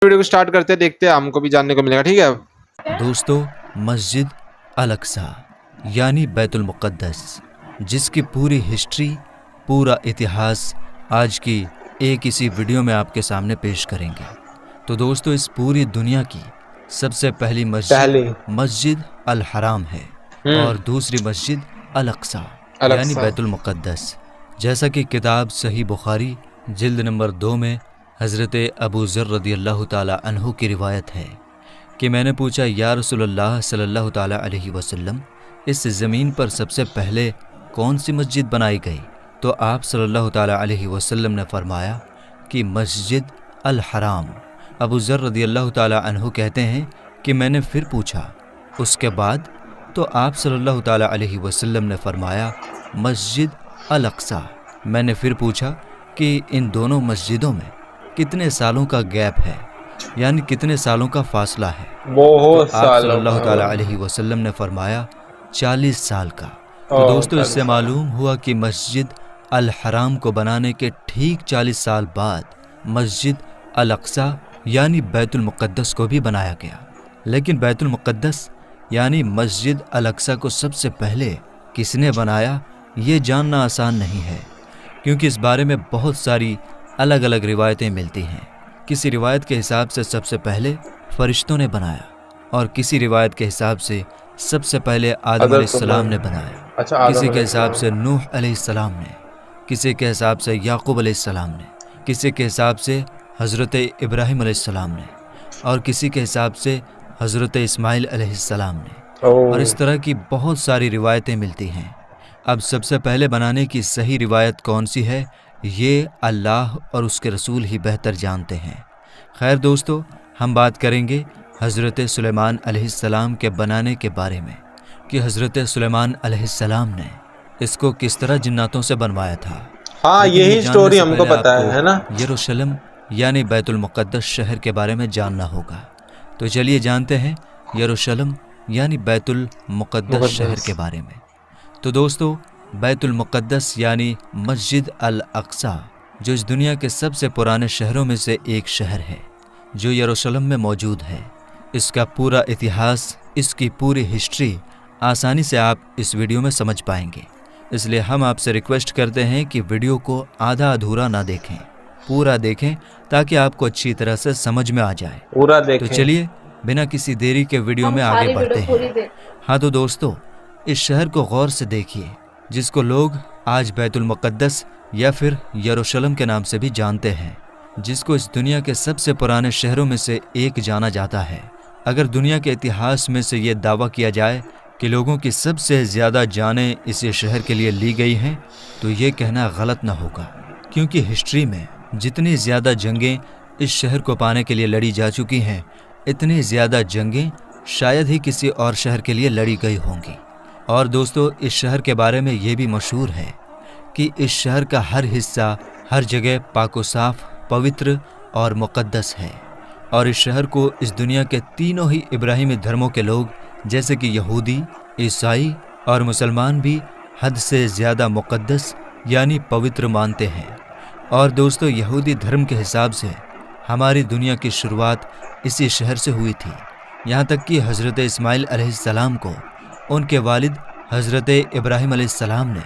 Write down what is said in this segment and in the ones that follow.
Video کو start کرتے ہیں، دیکھتے ہیں، ہم کو بھی جاننے کو ملے گا. ٹھیک ہے دوستو، مسجد الاقصی یعنی بیت المقدس، جس کی پوری ہسٹری، پورا اتہاس آج کی ایک اسی ویڈیو میں آپ کے سامنے پیش کریں گے. تو دوستو، اس پوری دنیا کی سب سے پہلی مسجد الحرام ہے اور دوسری مسجد الاقصی یعنی بیت المقدس. جیسا کہ کتاب صحیح بخاری جلد نمبر 2 میں حضرت ابو ذر رضی اللہ تعالی عنہ کی روایت ہے کہ میں نے پوچھا، یا رسول اللہ صلی اللہ تعالی علیہ وسلم، اس زمین پر سب سے پہلے کون سی مسجد بنائی گئی؟ تو آپ صلی اللہ تعالی علیہ وسلم نے فرمایا کہ مسجد الحرام. ابو ذر رضی اللہ تعالی عنہ کہتے ہیں کہ میں نے پھر پوچھا، اس کے بعد؟ تو آپ صلی اللہ تعالی علیہ وسلم نے فرمایا مسجد الاقصی. میں نے پھر پوچھا کہ ان دونوں مسجدوں میں کتنے سالوں کا گیپ ہے، یعنی کتنے سالوں کا فاصلہ ہے؟ تو آپ صلی اللہ تعالی علیہ وسلم نے فرمایا 40 سال کا. تو دوستو، اس سے معلوم ہوا کہ مسجد الحرام کو بنانے کے ٹھیک 40 سال بعد مسجد الاقصی یعنی بیت المقدس کو بھی بنایا گیا. لیکن بیت المقدس یعنی مسجد الاقصی کو سب سے پہلے کس نے بنایا، یہ جاننا آسان نہیں ہے، کیونکہ اس بارے میں بہت ساری الگ الگ روایتیں ملتی ہیں. کسی روایت کے حساب سے سب سے پہلے فرشتوں نے بنایا، اور کسی روایت کے حساب سے سب سے پہلے آدم علیہ السلام نے بنایا، کسی کے حساب سے نوح علیہ السلام نے، کسی کے حساب سے یعقوب علیہ السلام نے، کسی کے حساب سے حضرت ابراہیم علیہ السلام نے، اور کسی کے حساب سے حضرت اسماعیل علیہ السلام نے. اور اس طرح کی بہت ساری روایتیں ملتی ہیں. اب سب سے پہلے بنانے کی صحیح روایت کون سی ہے، یہ اللہ اور اس کے رسول ہی بہتر جانتے ہیں. خیر دوستو، ہم بات کریں گے حضرت سلیمان علیہ السلام کے بنانے کے بارے میں، کہ حضرت سلیمان علیہ السلام نے اس کو کس طرح جناتوں سے بنوایا تھا. ہاں، یہی سٹوری ہم کو پتا ہے نا. یروشلم یعنی بیت المقدس شہر کے بارے میں جاننا ہوگا. تو چلیے جانتے ہیں یروشلم یعنی بیت المقدس شہر کے بارے میں. تو دوستو، بیت المقدس یعنی مسجد الاقصی، جو اس دنیا کے سب سے پرانے شہروں میں سے ایک شہر ہے، جو یروشلم میں موجود ہے. اس کا پورا اتہاس، اس کی پوری ہسٹری آسانی سے آپ اس ویڈیو میں سمجھ پائیں گے. اس لیے ہم آپ سے ریکویسٹ کرتے ہیں کہ ویڈیو کو آدھا ادھورا نہ دیکھیں، پورا دیکھیں تاکہ آپ کو اچھی طرح سے سمجھ میں آ جائے. پورا دیکھیں. تو چلیے بنا کسی دیری کے ویڈیو میں آگے بڑھتے ہیں. ہاں تو دوستو، اس شہر کو غور سے دیکھیے، جس کو لوگ آج بیت المقدس یا پھر یروشلم کے نام سے بھی جانتے ہیں، جس کو اس دنیا کے سب سے پرانے شہروں میں سے ایک جانا جاتا ہے. اگر دنیا کے اتہاس میں سے یہ دعویٰ کیا جائے کہ لوگوں کی سب سے زیادہ جانیں اس شہر کے لیے لی گئی ہیں، تو یہ کہنا غلط نہ ہوگا، کیونکہ ہسٹری میں جتنی زیادہ جنگیں اس شہر کو پانے کے لیے لڑی جا چکی ہیں، اتنی زیادہ جنگیں شاید ہی کسی اور شہر کے لیے لڑی گئی ہوں گی. اور دوستو، اس شہر کے بارے میں یہ بھی مشہور ہے کہ اس شہر کا ہر حصہ، ہر جگہ پاک و صاف، پوتر اور مقدس ہے. اور اس شہر کو اس دنیا کے تینوں ہی ابراہیمی دھرموں کے لوگ، جیسے کہ یہودی، عیسائی اور مسلمان بھی حد سے زیادہ مقدس یعنی پوتر مانتے ہیں. اور دوستو، یہودی دھرم کے حساب سے ہماری دنیا کی شروعات اسی شہر سے ہوئی تھی. یہاں تک کہ حضرت اسماعیل علیہ السلام کو ان کے والد حضرت ابراہیم علیہ السلام نے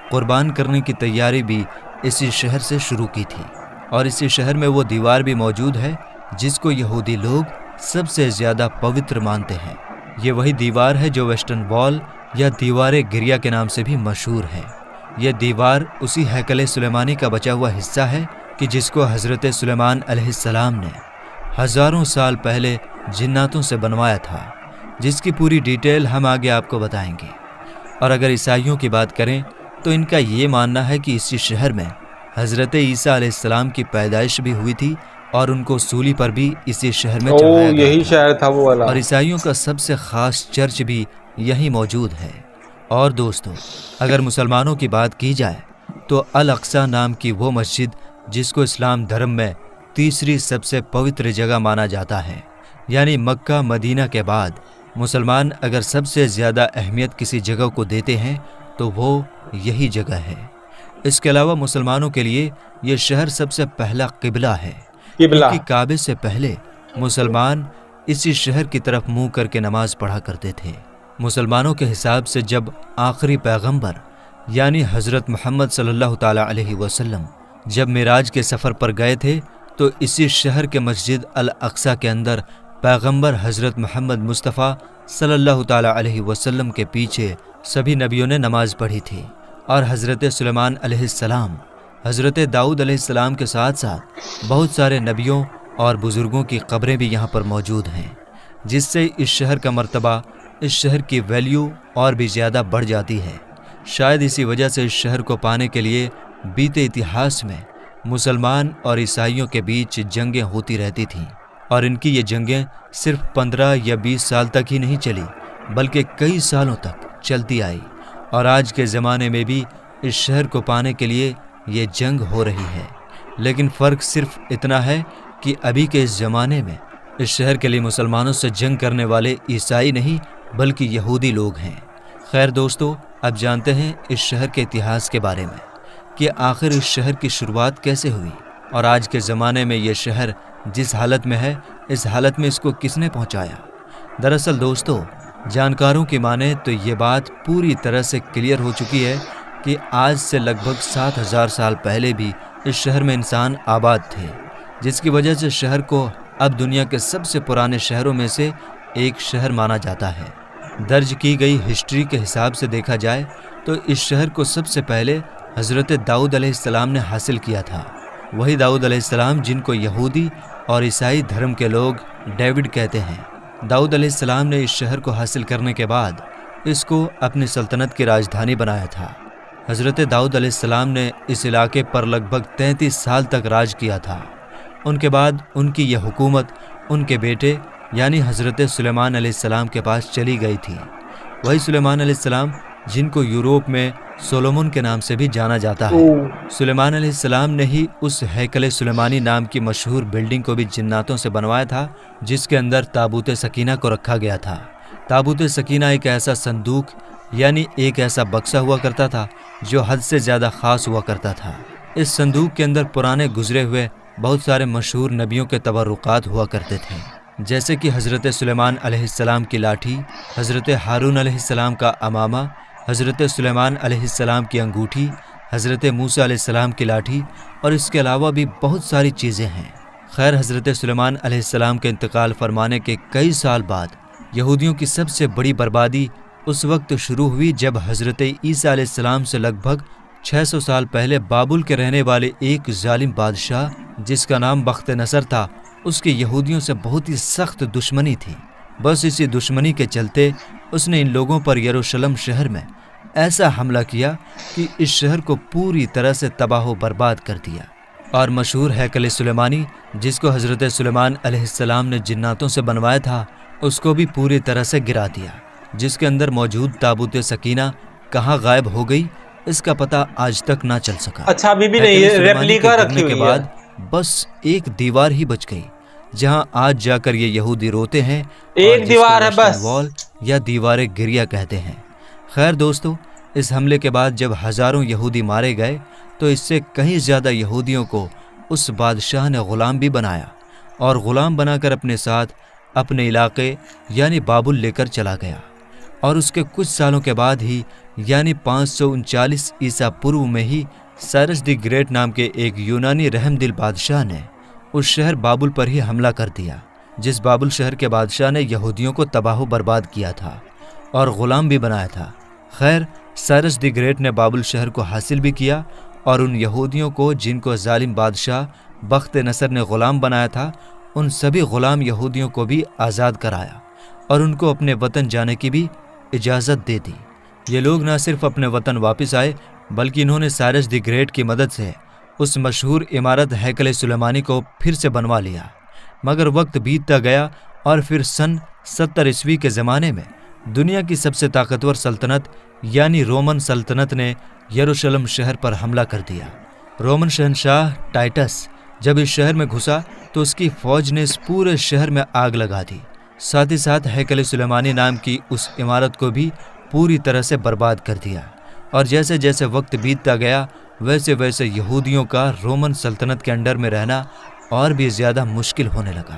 قربان کرنے کی تیاری بھی اسی شہر سے شروع کی تھی. اور اسی شہر میں وہ دیوار بھی موجود ہے جس کو یہودی لوگ سب سے زیادہ پوتر مانتے ہیں. یہ وہی دیوار ہے جو ویسٹرن وال یا دیوار گریا کے نام سے بھی مشہور ہے. یہ دیوار اسی ہیکل سلیمانی کا بچا ہوا حصہ ہے کہ جس کو حضرت سلیمان علیہ السلام نے ہزاروں سال پہلے جناتوں سے بنوایا تھا، جس کی پوری ڈیٹیل ہم آگے آپ کو بتائیں گے. اور اگر عیسائیوں کی بات کریں تو ان کا یہ ماننا ہے کہ اسی شہر میں حضرت عیسیٰ علیہ السلام کی پیدائش بھی ہوئی تھی، اور ان کو سولی پر بھی اسی شہر میں چڑھایا گیا یہی شہر تھا وہ والا. اور عیسائیوں کا سب سے خاص چرچ بھی یہی موجود ہے. اور دوستو، اگر مسلمانوں کی بات کی جائے تو الاقصی نام کی وہ مسجد، جس کو اسلام دھرم میں تیسری سب سے پوتر جگہ مانا جاتا ہے، یعنی مکہ مدینہ کے بعد مسلمان اگر سب سے زیادہ اہمیت کسی جگہ کو دیتے ہیں تو وہ یہی جگہ ہے. اس کے علاوہ مسلمانوں کے لیے یہ شہر سب سے پہلا قبلہ ہے، کیونکہ کعبے سے پہلے مسلمان اسی شہر کی طرف منہ کر کے نماز پڑھا کرتے تھے۔ مسلمانوں کے حساب سے جب آخری پیغمبر یعنی حضرت محمد صلی اللہ تعالیٰ علیہ وسلم جب معراج کے سفر پر گئے تھے تو اسی شہر کے مسجد الاقصی کے اندر پیغمبر حضرت محمد مصطفیٰ صلی اللہ تعالیٰ علیہ وسلم کے پیچھے سبھی نبیوں نے نماز پڑھی تھی، اور حضرت سلیمان علیہ السلام، حضرت داؤد علیہ السلام کے ساتھ ساتھ بہت سارے نبیوں اور بزرگوں کی قبریں بھی یہاں پر موجود ہیں، جس سے اس شہر کا مرتبہ، اس شہر کی ویلیو اور بھی زیادہ بڑھ جاتی ہے۔ شاید اسی وجہ سے اس شہر کو پانے کے لیے بیتے اتہاس میں مسلمان اور عیسائیوں کے بیچ جنگیں ہوتی رہتی تھیں، اور ان کی یہ جنگیں صرف 15 یا 20 سال تک ہی نہیں چلی بلکہ کئی سالوں تک چلتی آئی، اور آج کے زمانے میں بھی اس شہر کو پانے کے لیے یہ جنگ ہو رہی ہے۔ لیکن فرق صرف اتنا ہے کہ ابھی کے اس زمانے میں اس شہر کے لیے مسلمانوں سے جنگ کرنے والے عیسائی نہیں بلکہ یہودی لوگ ہیں۔ خیر دوستو، اب جانتے ہیں اس شہر کے اتہاس کے بارے میں کہ آخر اس شہر کی شروعات کیسے ہوئی، اور آج کے زمانے میں یہ شہر جس حالت میں ہے اس حالت میں اس کو کس نے پہنچایا۔ دراصل دوستو، جانکاروں کی مانیں تو یہ بات پوری طرح سے کلیئر ہو چکی ہے کہ آج سے لگ بھگ 7000 سال پہلے بھی اس شہر میں انسان آباد تھے، جس کی وجہ سے شہر کو اب دنیا کے سب سے پرانے شہروں میں سے ایک شہر مانا جاتا ہے۔ درج کی گئی ہسٹری کے حساب سے دیکھا جائے تو اس شہر کو سب سے پہلے حضرت داؤد علیہ السلام نے حاصل کیا تھا، وہی داؤد علیہ السلام جن کو یہودی اور عیسائی دھرم کے لوگ ڈیوڈ کہتے ہیں۔ داؤد علیہ السلام نے اس شہر کو حاصل کرنے کے بعد اس کو اپنی سلطنت کی راجدھانی بنایا تھا۔ حضرت داؤد علیہ السلام نے اس علاقے پر لگ بھگ 33 سال تک راج کیا تھا۔ ان کے بعد ان کی یہ حکومت ان کے بیٹے یعنی حضرت سلیمان علیہ السلام کے پاس چلی گئی تھی، وہی سلیمان علیہ السلام جن کو یوروپ میں سولومن کے نام سے بھی جانا جاتا ہے۔ سلیمان علیہ السلام نے ہی اس ہیکل سلیمانی نام کی مشہور بلڈنگ کو بھی جناتوں سے بنوایا تھا، جس کے اندر تابوت سکینہ کو رکھا گیا تھا۔ تابوت سکینہ ایک ایسا صندوق یعنی ایک ایسا بکسہ ہوا کرتا تھا جو حد سے زیادہ خاص ہوا کرتا تھا۔ اس صندوق کے اندر پرانے گزرے ہوئے بہت سارے مشہور نبیوں کے تبرکات ہوا کرتے تھے، جیسے کہ حضرت سلیمان علیہ السلام کی لاٹھی، حضرت ہارون علیہ السلام کا امامہ، حضرت سلیمان علیہ السلام کی انگوٹھی، حضرت موسیٰ علیہ السلام کی لاٹھی، اور اس کے علاوہ بھی بہت ساری چیزیں ہیں۔ خیر، حضرت سلیمان علیہ السلام کے انتقال فرمانے کے کئی سال بعد یہودیوں کی سب سے بڑی بربادی اس وقت شروع ہوئی جب حضرت عیسیٰ علیہ السلام سے لگ بھگ 600 سال پہلے بابل کے رہنے والے ایک ظالم بادشاہ جس کا نام بخت نصر تھا، اس کی یہودیوں سے بہت ہی سخت دشمنی تھی۔ بس اسی دشمنی کے چلتے اس نے ان لوگوں پر یروشلم شہر میں ایسا حملہ کیا کہ اس شہر کو پوری طرح سے تباہ و برباد کر دیا، اور مشہور ہیکل سلیمانی جس کو حضرت سلیمان علیہ السلام نے جناتوں سے بنوایا تھا اس کو بھی پوری طرح سے گرا دیا، جس کے اندر موجود تابوت سکینہ کہاں غائب ہو گئی اس کا پتہ آج تک نہ چل سکا۔ اچھا، ابھی بھی نہیں، ریپلیکا رکھی ہوئی ہے۔ کے بعد بس ایک دیوار ہی بچ گئی جہاں آج جا کر یہ یہودی روتے ہیں، ایک دیوار ہے بس، وال یا دیوار گریا کہتے ہیں۔ خیر دوستو، اس حملے کے بعد جب ہزاروں یہودی مارے گئے تو اس سے کہیں زیادہ یہودیوں کو اس بادشاہ نے غلام بھی بنایا، اور غلام بنا کر اپنے ساتھ اپنے علاقے یعنی بابل لے کر چلا گیا، اور اس کے کچھ سالوں کے بعد ہی یعنی 539 عیسیٰ پورو میں ہی سائرس دی گریٹ نام کے ایک یونانی رحم دل بادشاہ نے اس شہر بابل پر ہی حملہ کر دیا، جس بابل شہر کے بادشاہ نے یہودیوں کو تباہ و برباد کیا تھا اور غلام بھی بنایا تھا۔ خیر، سائرس دی گریٹ نے بابل شہر کو حاصل بھی کیا، اور ان یہودیوں کو جن کو ظالم بادشاہ بخت نصر نے غلام بنایا تھا، ان سبھی غلام یہودیوں کو بھی آزاد کرایا اور ان کو اپنے وطن جانے کی بھی اجازت دے دی۔ یہ لوگ نہ صرف اپنے وطن واپس آئے بلکہ انہوں نے سائرس دی گریٹ کی مدد سے اس مشہور عمارت ہیکل سلیمانی کو پھر سے بنوا لیا۔ مگر وقت بیتتا گیا اور پھر سن 70 عیسوی کے زمانے میں دنیا کی سب سے طاقتور سلطنت یعنی رومن سلطنت نے یروشلم شہر پر حملہ کر دیا۔ رومن شہنشاہ ٹائٹس جب اس شہر میں گھسا تو اس کی فوج نے اس پورے شہر میں آگ لگا دی، ساتھ ہی ساتھ ہیکل سلیمانی نام کی اس عمارت کو بھی پوری طرح سے برباد کر دیا، اور جیسے جیسے وقت بیتتا گیا ویسے ویسے یہودیوں کا رومن سلطنت کے انڈر میں رہنا اور بھی زیادہ مشکل ہونے لگا۔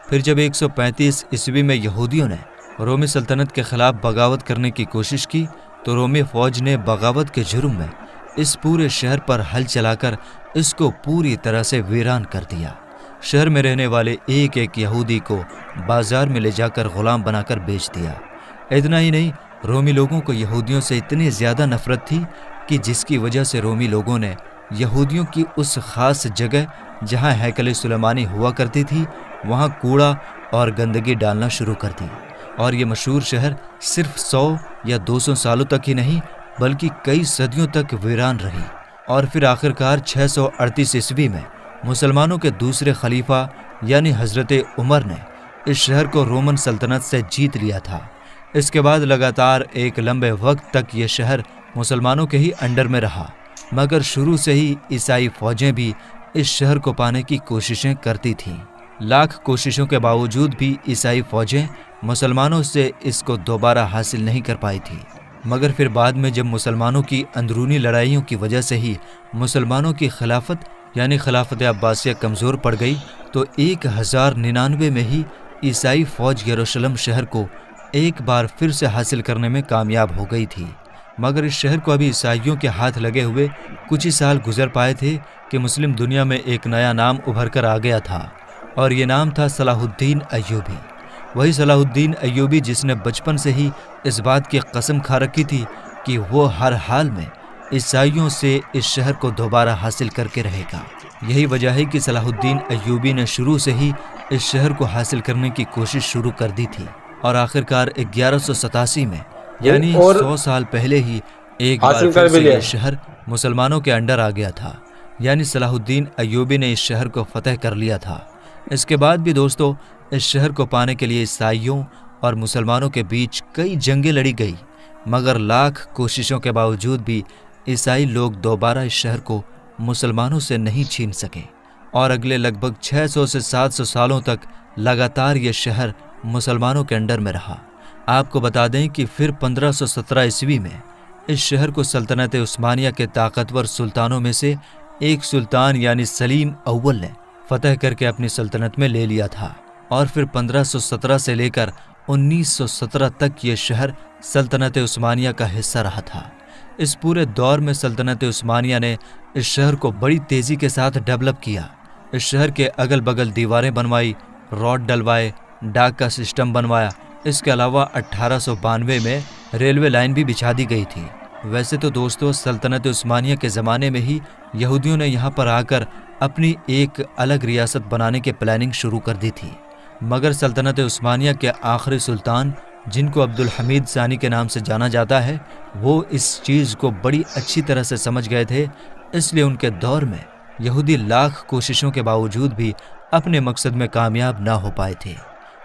پھر جب 135 عیسوی میں یہودیوں نے رومی سلطنت کے خلاف بغاوت کرنے کی کوشش کی تو رومی فوج نے بغاوت کے جرم میں اس پورے شہر پر ہل چلا کر اس کو پوری طرح سے ویران کر دیا۔ شہر میں رہنے والے ایک ایک یہودی کو بازار میں لے جا کر غلام بنا کر بیچ دیا۔ اتنا ہی نہیں، رومی لوگوں کو یہودیوں سے اتنی زیادہ نفرت تھی کہ جس کی وجہ سے رومی لوگوں نے یہودیوں کی اس خاص جگہ جہاں ہیکل سلیمانی ہوا کرتی تھی وہاں کوڑا اور گندگی ڈالنا شروع کر دی، اور یہ مشہور شہر صرف 100 یا 200 سالوں تک ہی نہیں بلکہ کئی صدیوں تک ویران رہی۔ اور پھر آخرکار 638 عیسوی میں مسلمانوں کے دوسرے خلیفہ یعنی حضرت عمر نے اس شہر کو رومن سلطنت سے جیت لیا تھا۔ اس کے بعد لگاتار ایک لمبے وقت تک یہ شہر مسلمانوں کے ہی انڈر میں رہا، مگر شروع سے ہی عیسائی فوجیں بھی اس شہر کو پانے کی کوششیں کرتی تھیں۔ لاکھ کوششوں کے باوجود بھی عیسائی فوجیں مسلمانوں سے اس کو دوبارہ حاصل نہیں کر پائی تھی، مگر پھر بعد میں جب مسلمانوں کی اندرونی لڑائیوں کی وجہ سے ہی مسلمانوں کی خلافت یعنی خلافت عباسیہ کمزور پڑ گئی تو 1099 میں ہی عیسائی فوج یروشلم شہر کو ایک بار پھر سے حاصل کرنے میں کامیاب ہو گئی تھی۔ مگر اس شہر کو ابھی عیسائیوں کے ہاتھ لگے ہوئے کچھ ہی سال گزر پائے تھے کہ مسلم دنیا میں ایک نیا نام ابھر کر آ گیا تھا، اور یہ نام تھا صلاح الدین ایوبی۔ وہی صلاح الدین ایوبی جس نے بچپن سے ہی اس بات کی قسم کھا رکھی تھی کہ وہ ہر حال میں عیسائیوں سے اس شہر کو دوبارہ حاصل کر کے رہے گا۔ یہی وجہ ہے کہ صلاح الدین ایوبی نے شروع سے ہی اس شہر کو حاصل کرنے کی کوشش شروع کر دی تھی، اور آخرکار 1187 میں یعنی 100 سال پہلے ہی ایک بار پھر سے یہ شہر مسلمانوں کے انڈر آ گیا تھا، یعنی صلاح الدین ایوبی نے اس شہر کو فتح کر لیا تھا۔ اس کے بعد بھی دوستو اس شہر کو پانے کے لیے عیسائیوں اور مسلمانوں کے بیچ کئی جنگیں لڑی گئی، مگر لاکھ کوششوں کے باوجود بھی عیسائی لوگ دوبارہ اس شہر کو مسلمانوں سے نہیں چھین سکے، اور اگلے لگ بھگ 600 سے 700 سالوں تک لگاتار یہ شہر مسلمانوں کے انڈر میں رہا۔ آپ کو بتا دیں کہ پھر 1517 عیسوی میں اس شہر کو سلطنت عثمانیہ کے طاقتور سلطانوں میں سے ایک سلطان یعنی سلیم اول نے فتح کر کے اپنی سلطنت میں لے لیا تھا، اور پھر 1517 سے لے کر 1917 تک یہ شہر سلطنت عثمانیہ کا حصہ رہا تھا۔ اس پورے دور میں سلطنت عثمانیہ نے اس شہر کو بڑی تیزی کے ساتھ ڈیولپ کیا۔ اس شہر کے اگل بگل دیواریں بنوائی، روڈ ڈلوائے، ڈاک کا سسٹم بنوایا۔ اس کے علاوہ 1892 میں ریلوے لائن بھی بچھا دی گئی تھی۔ ویسے تو دوستو سلطنت عثمانیہ کے زمانے میں ہی یہودیوں نے یہاں پر آ کر اپنی ایک الگ ریاست بنانے کی پلاننگ شروع کر دی تھی، مگر سلطنت عثمانیہ کے آخری سلطان جن کو عبد الحمید ثانی کے نام سے جانا جاتا ہے، وہ اس چیز کو بڑی اچھی طرح سے سمجھ گئے تھے، اس لیے ان کے دور میں یہودی لاکھ کوششوں کے باوجود بھی اپنے مقصد میں کامیاب نہ ہو پائے تھے،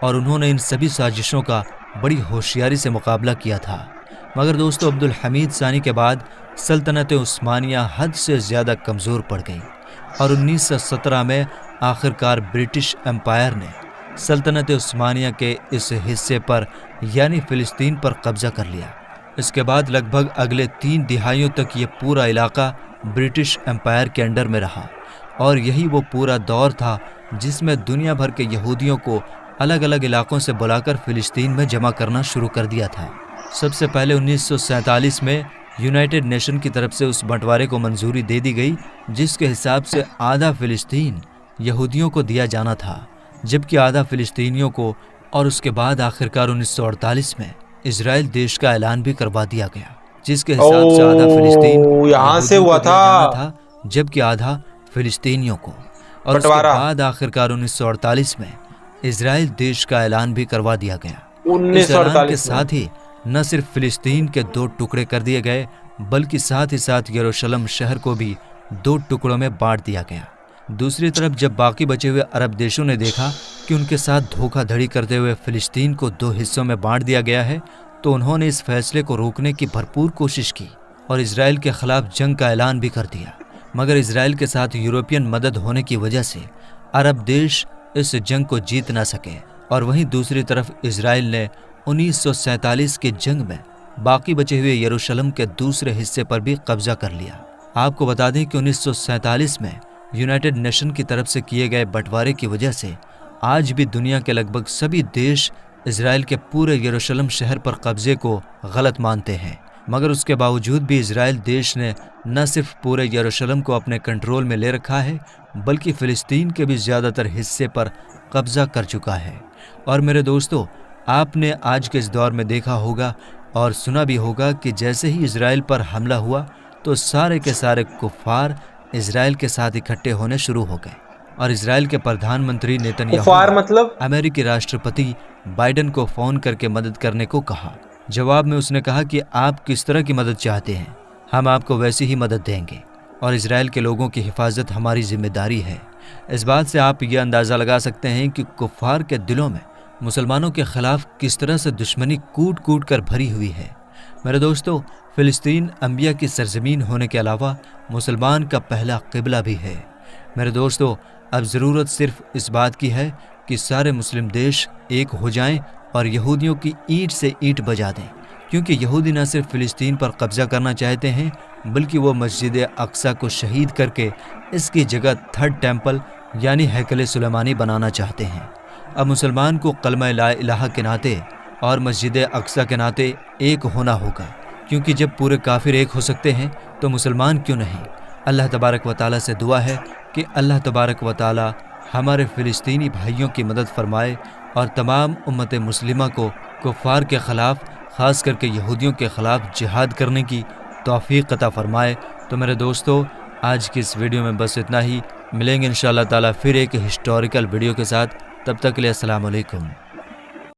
اور انہوں نے ان سبھی سازشوں کا بڑی ہوشیاری سے مقابلہ کیا تھا۔ مگر دوستو عبد الحمید ثانی کے بعد سلطنت عثمانیہ حد سے زیادہ کمزور پڑ گئی، اور 1917 میں آخرکار برٹش امپائر نے سلطنت عثمانیہ کے اس حصے پر یعنی فلسطین پر قبضہ کر لیا۔ اس کے بعد لگ بھگ اگلے 3 دہائیوں تک یہ پورا علاقہ برٹش امپائر کے انڈر میں رہا، اور یہی وہ پورا دور تھا جس میں دنیا بھر کے یہودیوں کو الگ الگ علاقوں سے بلا کر فلسطین میں جمع کرنا شروع کر دیا تھا۔ سب سے پہلے 1947 میں یونائٹڈ نیشن کی طرف سے اس بنٹوارے کو منظوری دے دی گئی، جس کے حساب سے آدھا فلسطین یہودیوں کو دیا جانا تھا، جبکہ آدھا فلسطینیوں کو، اور اس کے بعد آخرکار 1948 میں اسرائیل دیش کا اعلان بھی کروا دیا گیا، جس کے حساب سے آدھا فلسطین یہاں سے ہوا یہودیوں کو دیا جانا تھا جبکہ آدھا فلسطینیوں کو، اور اس کے بعد آخرکار 1948 میں اسرائیل دیش کا اعلان بھی کروا دیا گیا۔ اس اعلان کے ساتھ ہی نہ صرف فلسطین کے 2 ٹکڑے کر دیے گئے بلکہ ساتھ ہی ساتھ یروشلم شہر کو بھی 2 ٹکڑوں میں بانٹ دیا گیا۔ دوسری طرف جب باقی بچے ہوئے عرب دیشوں نے دیکھا کہ ان کے ساتھ دھوکہ دھڑی کرتے ہوئے فلسطین کو 2 حصوں میں بانٹ دیا گیا ہے تو انہوں نے اس فیصلے کو روکنے کی بھرپور کوشش کی اور اسرائیل کے خلاف جنگ کا اعلان بھی کر دیا، مگر اسرائیل کے ساتھ یورپین مدد ہونے کی وجہ سے عرب دیش اس جنگ کو جیت نہ سکے، اور وہیں دوسری طرف اسرائیل نے 1947 کی جنگ میں باقی بچے ہوئے یروشلم کے دوسرے حصے پر بھی قبضہ کر لیا۔ آپ کو بتا دیں کہ 1947 میں یونائٹڈ نیشن کی طرف سے کیے گئے بنٹوارے کی وجہ سے آج بھی دنیا کے لگ بھگ سبھی دیش اسرائیل کے پورے یروشلم شہر پر قبضے کو غلط مانتے ہیں، مگر اس کے باوجود بھی اسرائیل دیش نے نہ صرف پورے یروشلم کو اپنے کنٹرول میں لے رکھا ہے بلکہ فلسطین کے بھی زیادہ تر حصے پر قبضہ کر چکا ہے۔ اور میرے دوستو، آپ نے آج کے اس دور میں دیکھا ہوگا اور سنا بھی ہوگا کہ جیسے ہی اسرائیل پر حملہ ہوا تو سارے کے سارے کفار اسرائیل کے ساتھ اکٹھے ہونے شروع ہو گئے، اور اسرائیل کے پردھان منتری نیتنیاہو کفار مطلب امریکی راشٹرپتی بائیڈن کو فون کر کے مدد کرنے کو کہا۔ جواب میں اس نے کہا کہ آپ کس طرح کی مدد چاہتے ہیں، ہم آپ کو ویسی ہی مدد دیں گے، اور اسرائیل کے لوگوں کی حفاظت ہماری ذمہ داری ہے۔ اس بات سے آپ یہ اندازہ لگا سکتے ہیں کہ کفار کے دلوں میں مسلمانوں کے خلاف کس طرح سے دشمنی کوٹ کوٹ کر بھری ہوئی ہے۔ میرے دوستو، فلسطین انبیاء کی سرزمین ہونے کے علاوہ مسلمان کا پہلا قبلہ بھی ہے۔ میرے دوستو، اب ضرورت صرف اس بات کی ہے کہ سارے مسلم دیش ایک ہو جائیں اور یہودیوں کی اینٹ سے اینٹ بجا دیں، کیونکہ یہودی نہ صرف فلسطین پر قبضہ کرنا چاہتے ہیں بلکہ وہ مسجد اقصیٰ کو شہید کر کے اس کی جگہ تھرڈ ٹیمپل یعنی ہیکل سلیمانی بنانا چاہتے ہیں۔ اب مسلمان کو کلمہ لا الہ کے ناطے اور مسجد اقصیٰ کے ناطے ایک ہونا ہوگا، کیونکہ جب پورے کافر ایک ہو سکتے ہیں تو مسلمان کیوں نہیں؟ اللہ تبارک و تعالیٰ سے دعا ہے کہ اللہ تبارک و تعالیٰ ہمارے فلسطینی بھائیوں کی مدد فرمائے اور تمام امت مسلمہ کو کفار کے خلاف، خاص کر کے یہودیوں کے خلاف جہاد کرنے کی توفیق عطا فرمائے۔ تو میرے دوستو، آج کی اس ویڈیو میں بس اتنا ہی، ملیں گے انشاءاللہ تعالیٰ پھر ایک ہسٹوریکل ویڈیو کے ساتھ، تب تک کے لیے السلام علیکم۔